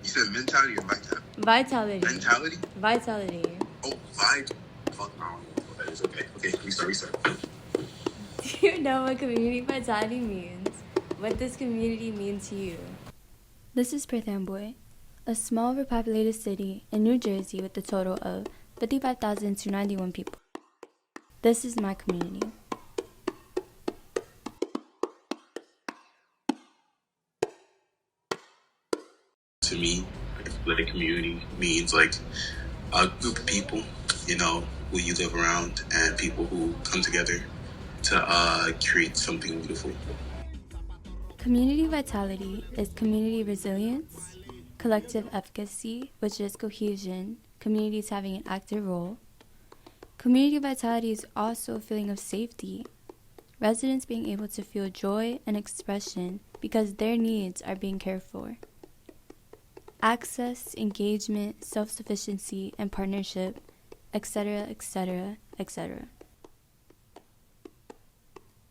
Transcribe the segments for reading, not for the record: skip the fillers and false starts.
You said mentality or vitality? Vitality. Mentality? Vitality. Oh, fuck, I don't know what that is. Okay, restart. Do you know what community vitality means? What does community mean to you? This is Perth Amboy, a small overpopulated city in New Jersey with a total of 55,291 people. This is my community. To me, like community means like a group of people, who you live around and people who come together to create something beautiful. Community vitality is community resilience, collective efficacy, which is cohesion, communities having an active role. Community vitality is also a feeling of safety, residents being able to feel joy and expression because their needs are being cared for. Access, engagement, self-sufficiency, and partnership, etc., etc., etc.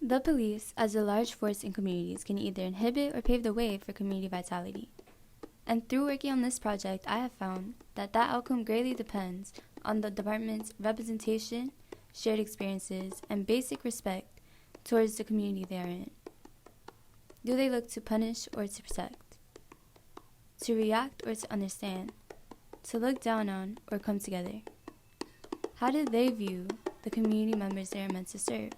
The police, as a large force in communities, can either inhibit or pave the way for community vitality. And through working on this project, I have found that outcome greatly depends on the department's representation, shared experiences, and basic respect towards the community they are in. Do they look to punish or to protect? To react or to understand? To look down on or come together? How do they view the community members they are meant to serve?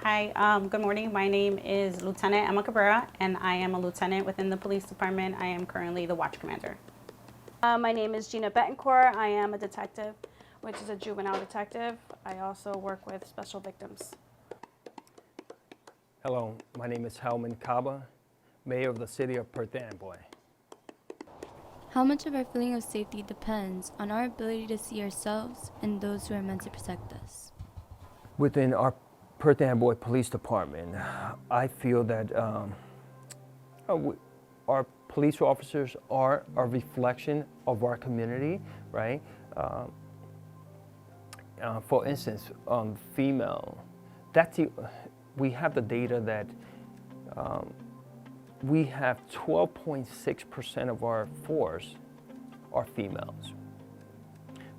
Hi, good morning. My name is Lieutenant Emma Rivera, and I am a lieutenant within the police department. I am currently the watch commander. My name is Gina Betancourt. I am a detective, which is a juvenile detective. I also work with special victims. Hello, my name is Helman Kaba, Mayor of the City of Perth Amboy. How much of our feeling of safety depends on our ability to see ourselves and those who are meant to protect us? Within our Perth Amboy Police Department, I feel that our police officers are a reflection of our community, right? For instance, female, we have the data that we have 12.6% of our force are females,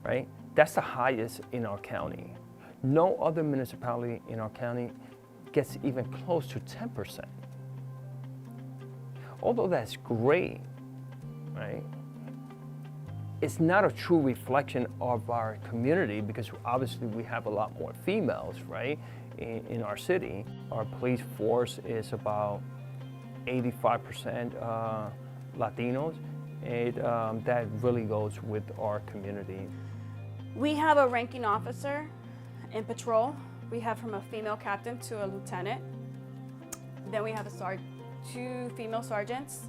right? That's the highest in our county. No other municipality in our county gets even close to 10%. Although that's great, right? It's not a true reflection of our community because obviously we have a lot more females, right, in our city. Our police force is about 85% Latinos, and that really goes with our community. We have a ranking officer in patrol. We have from a female captain to a lieutenant. Then we have two female sergeants.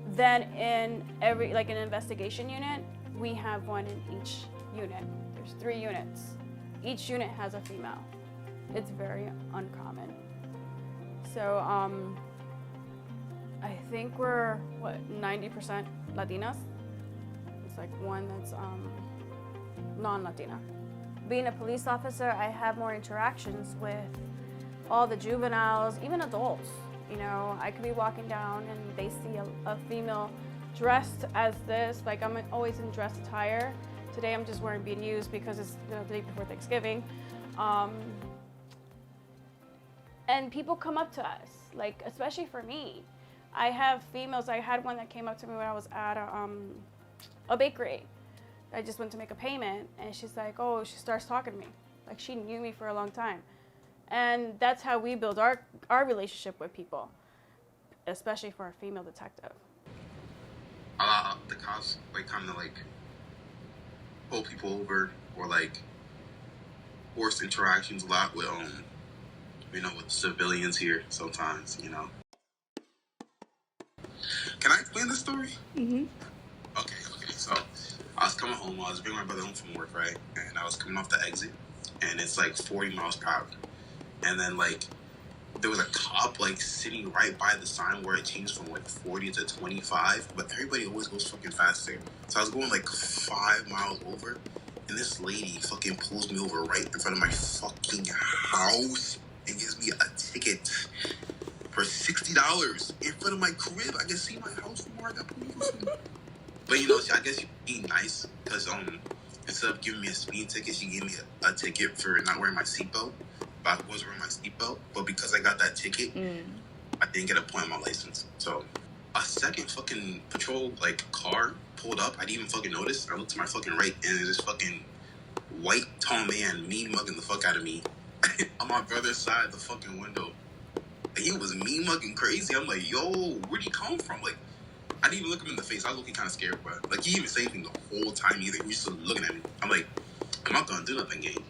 Then in every, like an investigation unit, we have one in each unit. There's 3 units. Each unit has a female. It's very uncommon. So I think we're, 90% Latinas? It's like one that's non-Latina. Being a police officer, I have more interactions with all the juveniles, even adults. You know, I could be walking down and they see a female dressed as this, like I'm always in dress attire. Today I'm just wearing BDUs because it's the day before Thanksgiving. And people come up to us, like, especially for me. I have females, I had one that came up to me when I was at a bakery. I just went to make a payment and she's like, oh, she starts talking to me. Like she knew me for a long time. And that's how we build our relationship with people, especially for a female detective. The cops kind of pull people over or force interactions a lot with with civilians here sometimes, Can I explain the story? Mm-hmm. Okay. So I was coming home. I was bringing my brother home from work, right? And I was coming off the exit, and it's 40 miles per hour. And then there was a cop sitting right by the sign where it changed from 40 to 25, but everybody always goes fucking faster. So I was going 5 miles over, and this lady fucking pulls me over right in front of my fucking house and gives me a ticket. for $60 in front of my crib. I can see my house from where I got police. But you know, I guess she's being nice because instead of giving me a speeding ticket, she gave me a ticket for not wearing my seatbelt. But I was wearing my seatbelt, but because I got that ticket, I didn't get a point on my license. So a second fucking patrol car pulled up. I didn't even fucking notice. I looked to my fucking right, and there's this fucking white tall man mean mugging the fuck out of me on my brother's side of the fucking window. And he was mean mugging crazy. I'm like, yo, where'd he come from? Like, I didn't even look him in the face. I was looking kind of scared, bro. Like, he didn't even say anything the whole time either. He was just looking at me. I'm like, I'm not gonna do nothing, gang.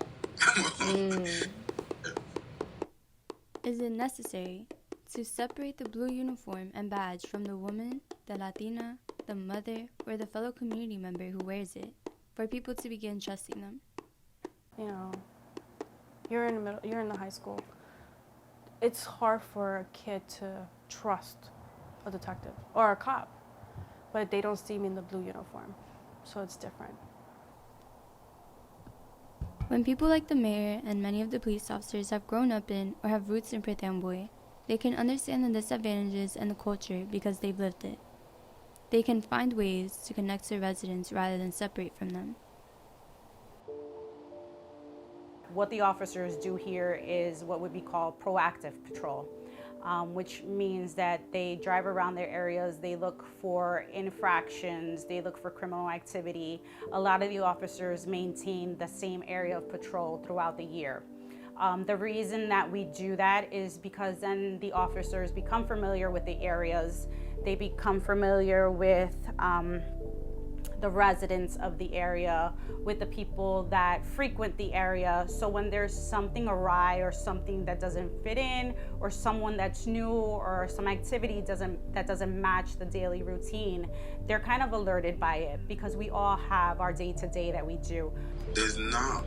Is it necessary to separate the blue uniform and badge from the woman, the Latina, the mother, or the fellow community member who wears it for people to begin trusting them? You know, you're in the high school. It's hard for a kid to trust a detective or a cop, but they don't see me in the blue uniform, so it's different. When people like the mayor and many of the police officers have grown up in or have roots in Amboy, they can understand the disadvantages and the culture because they've lived it. They can find ways to connect to residents rather than separate from them. What the officers do here is what would be called proactive patrol, which means that they drive around their areas, they look for infractions, they look for criminal activity. A lot of the officers maintain the same area of patrol throughout the year. The reason that we do that is because then the officers become familiar with the areas, they become familiar with the residents of the area, with the people that frequent the area. So when there's something awry or something that doesn't fit in, or someone that's new, or some activity that doesn't match the daily routine, they're kind of alerted by it because we all have our day-to-day that we do. There's not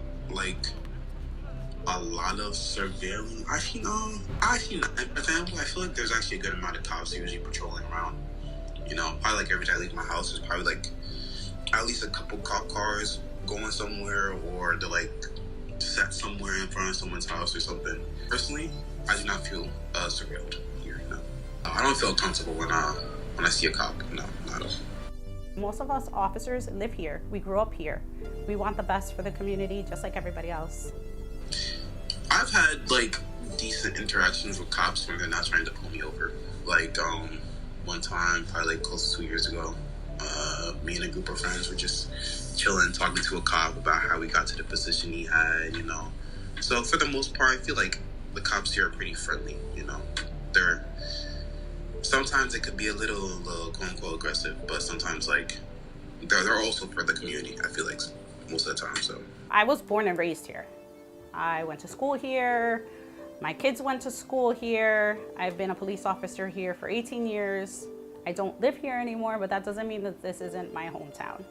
a lot of surveillance. Actually not. For example, I feel like there's actually a good amount of cops usually patrolling around. You know, probably every time I leave my house, there's probably at least a couple cop cars going somewhere, or they're set somewhere in front of someone's house or something. Personally, I do not feel surveilled here. No, I don't feel comfortable when I see a cop. No, not at all. Most of us officers live here. We grew up here. We want the best for the community, just like everybody else. I've had decent interactions with cops when they're not trying to pull me over. One time, probably close to 2 years ago, me and a group of friends were just chilling, talking to a cop about how we got to the position he had, you know. So for the most part, I feel like the cops here are pretty friendly, you know. Sometimes it could be a little quote unquote aggressive, but sometimes they're also for the community, I feel like, most of the time. So I was born and raised here. I went to school here. My kids went to school here. I've been a police officer here for 18 years. I don't live here anymore, but that doesn't mean that this isn't my hometown.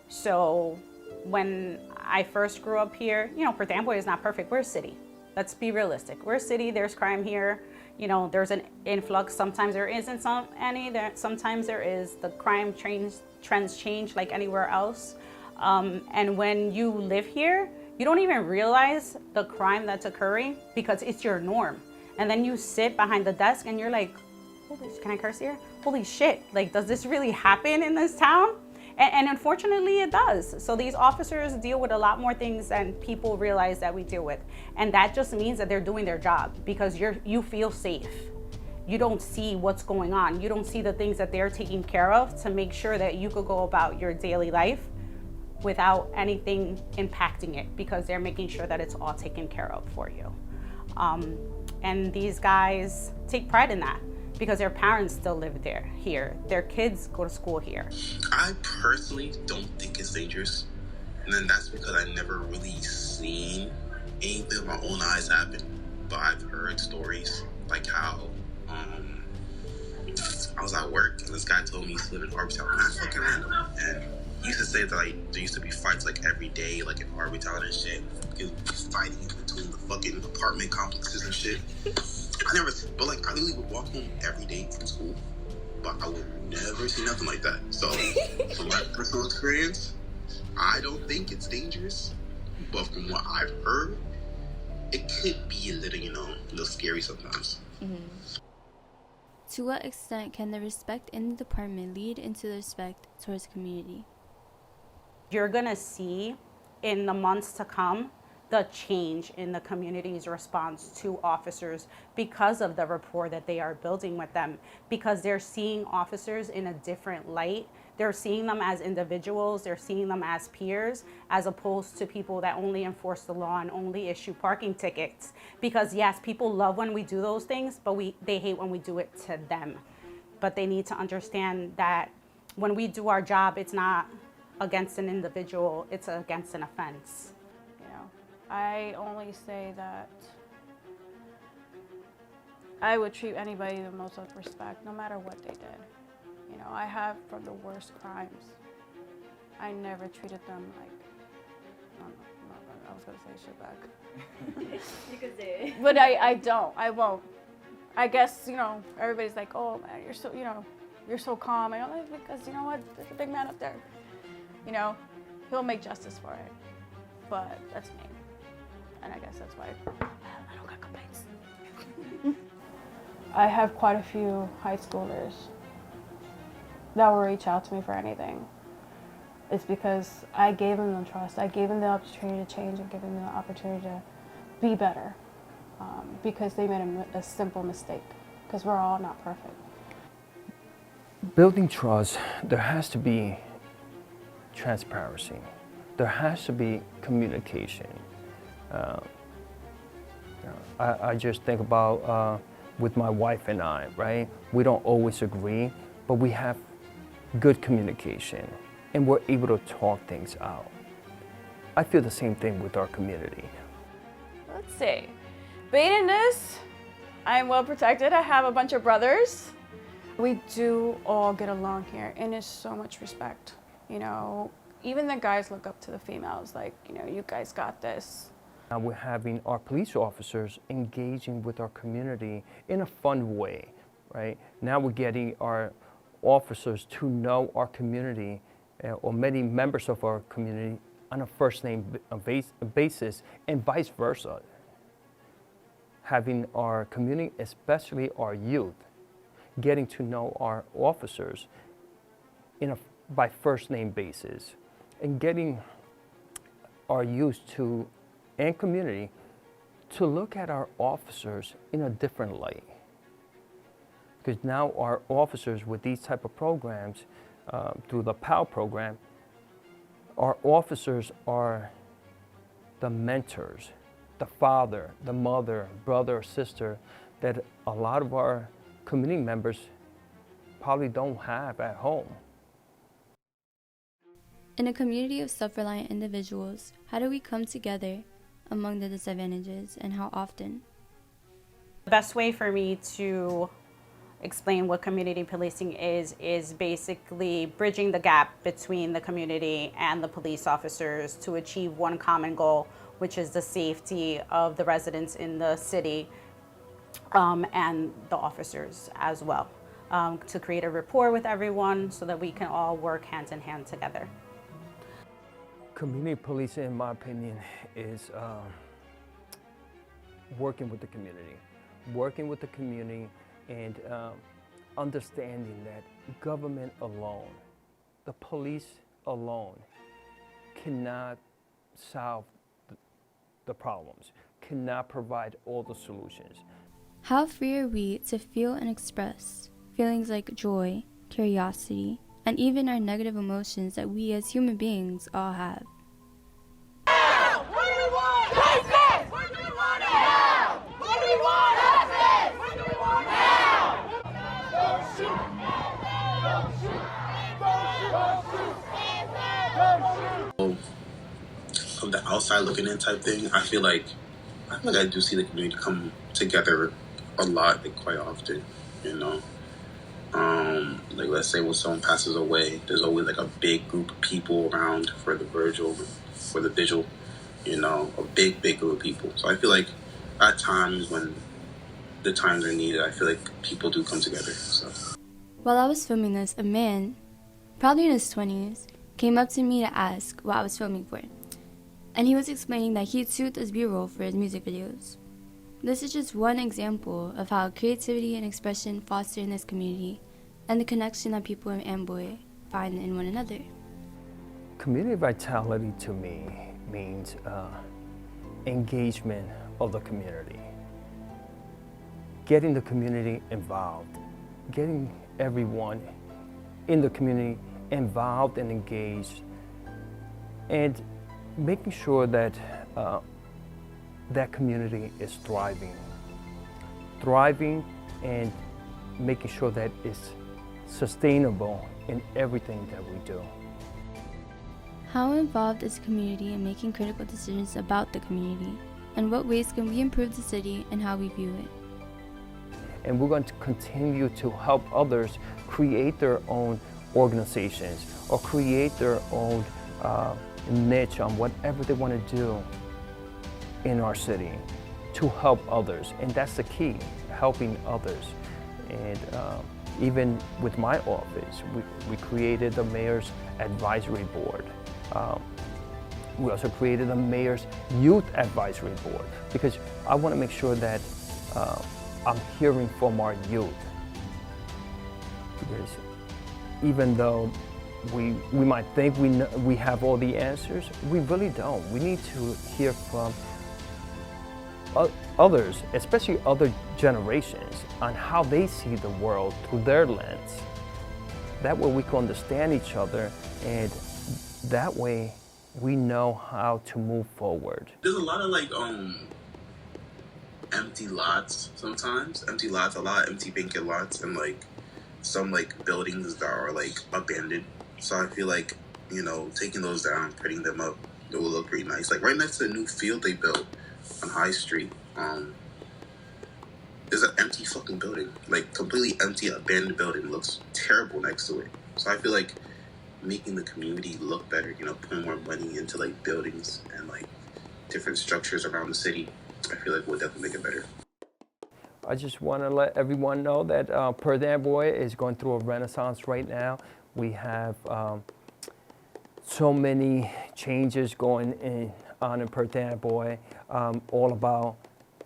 So when I first grew up here, you know, Amboy is not perfect. We're a city. Let's be realistic. We're a city. There's crime here. You know, there's an influx. Sometimes there isn't any. Sometimes there is. The crime trends change like anywhere else. And when you live here, you don't even realize the crime that's occurring because it's your norm. And then you sit behind the desk and you're like, can I curse here? Holy shit, does this really happen in this town? And unfortunately it does. So these officers deal with a lot more things than people realize that we deal with. And that just means that they're doing their job because you feel safe. You don't see what's going on. You don't see the things that they're taking care of to make sure that you could go about your daily life without anything impacting it, because they're making sure that it's all taken care of for you. And these guys take pride in that because their parents still live here. Their kids go to school here. I personally don't think it's dangerous. And then that's because I never really seen anything with my own eyes happen. But I've heard stories like how I was at work and this guy told me he used to live in Arbitown. That's fucking random. And he used to say that there used to be fights every day, in Arbitown and shit. Because fighting in between the fucking apartment complexes and shit. I literally would walk home every day from school, but I would never see nothing like that. So, from my personal experience, I don't think it's dangerous. But from what I've heard, it could be a little scary sometimes. Mm-hmm. To what extent can the respect in the department lead into the respect towards the community? You're gonna see in the months to come the change in the community's response to officers because of the rapport that they are building with them, because they're seeing officers in a different light. They're seeing them as individuals, they're seeing them as peers, as opposed to people that only enforce the law and only issue parking tickets. Because yes, people love when we do those things, but they hate when we do it to them. But they need to understand that when we do our job, it's not against an individual, it's against an offense. You know, I only say that I would treat anybody the most with respect, no matter what they did. You know, I have from the worst crimes. I never treated them like, I was gonna say shit back. You could say it. But I won't. I guess, you know, everybody's like, oh man, you're so calm. I don't know, because you know what, there's a big man up there. You know, he'll make justice for it. But that's me. And I guess that's why I don't got complaints. I have quite a few high schoolers that will reach out to me for anything. It's because I gave them the trust. I gave them the opportunity to change and give them the opportunity to be better. Because they made a simple mistake. Because we're all not perfect. Building trust, there has to be transparency. There has to be communication. I just think about with my wife and I, right? We don't always agree, but we have good communication and we're able to talk things out. I feel the same thing with our community. Let's see. Being in this, I'm well protected. I have a bunch of brothers. We do all get along here, and there's so much respect. You know, even the guys look up to the females, like, you know, you guys got this. Now we're having our police officers engaging with our community in a fun way, right? Now we're getting our officers to know our community or many members of our community on a first name basis and vice versa. Having our community, especially our youth, getting to know our officers by first name basis and getting our youth and community to look at our officers in a different light. Because now our officers with these type of programs, through the POW program, our officers are the mentors, the father, the mother, brother, or sister that a lot of our community members probably don't have at home. In a community of self-reliant individuals, how do we come together among the disadvantages, and how often? The best way for me to explain what community policing is basically bridging the gap between the community and the police officers to achieve one common goal, which is the safety of the residents in the city and the officers as well, to create a rapport with everyone so that we can all work hand in hand together. Community policing, in my opinion, is working with the community and understanding that government alone, the police alone, cannot solve the problems, cannot provide all the solutions. How free are we to feel and express feelings like joy, curiosity, and even our negative emotions that we as human beings all have? Of the outside looking in type thing, I feel like I do see the community come together a lot, like quite often, you know. Like let's say when someone passes away, there's always like a big group of people around for the vigil, you know, a big group of people. So I feel like at times when the times are needed, I feel like people do come together. So while I was filming this, a man, probably in his 20s, came up to me to ask what I was filming for. And he was explaining that he too does B-roll for his music videos. This is just one example of how creativity and expression foster in this community and the connection that people in Amboy find in one another. Community vitality to me means engagement of the community, getting the community involved, getting everyone in the community involved and engaged, and making sure that that community is thriving and making sure that it's sustainable in everything that we do. How involved is the community in making critical decisions about the community? And what ways can we improve the city and how we view it? And we're going to continue to help others create their own organizations or create their own niche on whatever they want to do in our city to help others. And that's the key, helping others. And even with my office, we created the Mayor's Advisory Board. We also created the Mayor's Youth Advisory Board because I want to make sure that I'm hearing from our youth. Because even though we might think we have all the answers, we really don't. We need to hear from others, especially other generations, on how they see the world through their lens. That way we can understand each other, and that way we know how to move forward. There's a lot of empty lots sometimes. Empty lots, a lot of empty vacant lots, and some buildings that are abandoned. So I feel like, taking those down, putting them up, it will look pretty nice. Right next to the new field they built on High Street, there's an empty fucking building. Completely empty, abandoned building. It looks terrible next to it. So I feel like making the community look better, putting more money into buildings and different structures around the city, I feel like we'll definitely make it better. I just want to let everyone know that Perth Amboy is going through a renaissance right now. We have so many changes going on in Perth Amboy, all about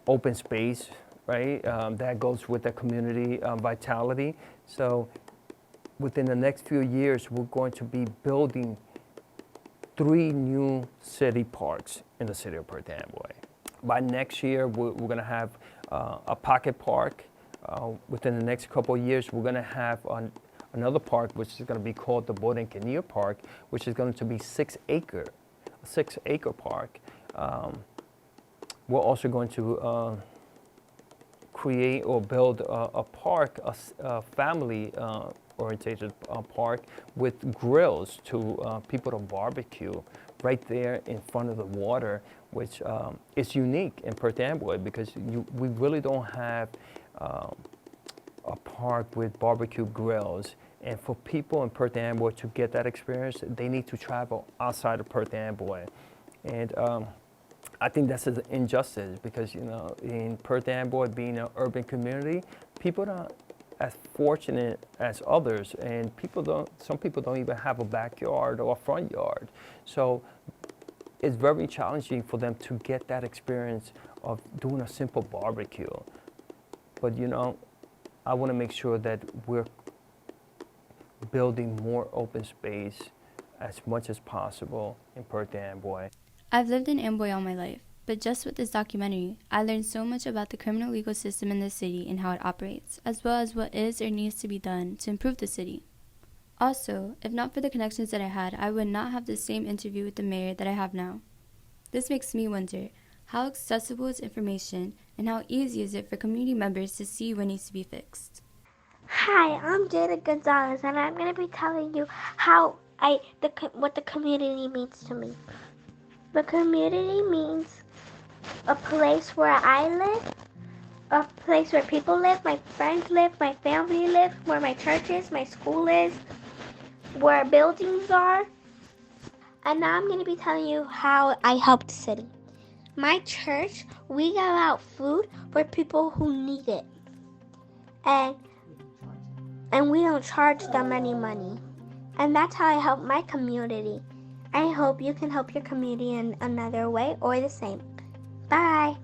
open space, right? That goes with the community vitality. So within the next few years, we're going to be building 3 new city parks in the city of Perth Amboy. By next year, we're going to have a pocket park. Within the next couple of years, we're going to have another park, which is going to be called the Boat and Canoe Park, which is going to be 6-acre park. We're also going to create or build a park, a family-oriented park with grills to people to barbecue right there in front of the water, which is unique in Perth Amboy because we really don't have a park with barbecue grills. And for people in Perth Amboy to get that experience, they need to travel outside of Perth Amboy. And I think that's an injustice because, in Perth Amboy being an urban community, people are not as fortunate as others, and some people don't even have a backyard or a front yard. So it's very challenging for them to get that experience of doing a simple barbecue. But I want to make sure that we're building more open space as much as possible in Perth Amboy. I've lived in Amboy all my life, but just with this documentary, I learned so much about the criminal legal system in the city and how it operates, as well as what is or needs to be done to improve the city. Also, if not for the connections that I had, I would not have the same interview with the mayor that I have now. This makes me wonder, how accessible is information and how easy is it for community members to see what needs to be fixed? Hi, I'm Jada Gonzalez, and I'm going to be telling you what the community means to me. The community means a place where I live, a place where people live, my friends live, my family live, where my church is, my school is, where buildings are. And now I'm going to be telling you how I help the city. My church, we give out food for people who need it. And we don't charge them any money. And that's how I help my community. I hope you can help your community in another way or the same. Bye.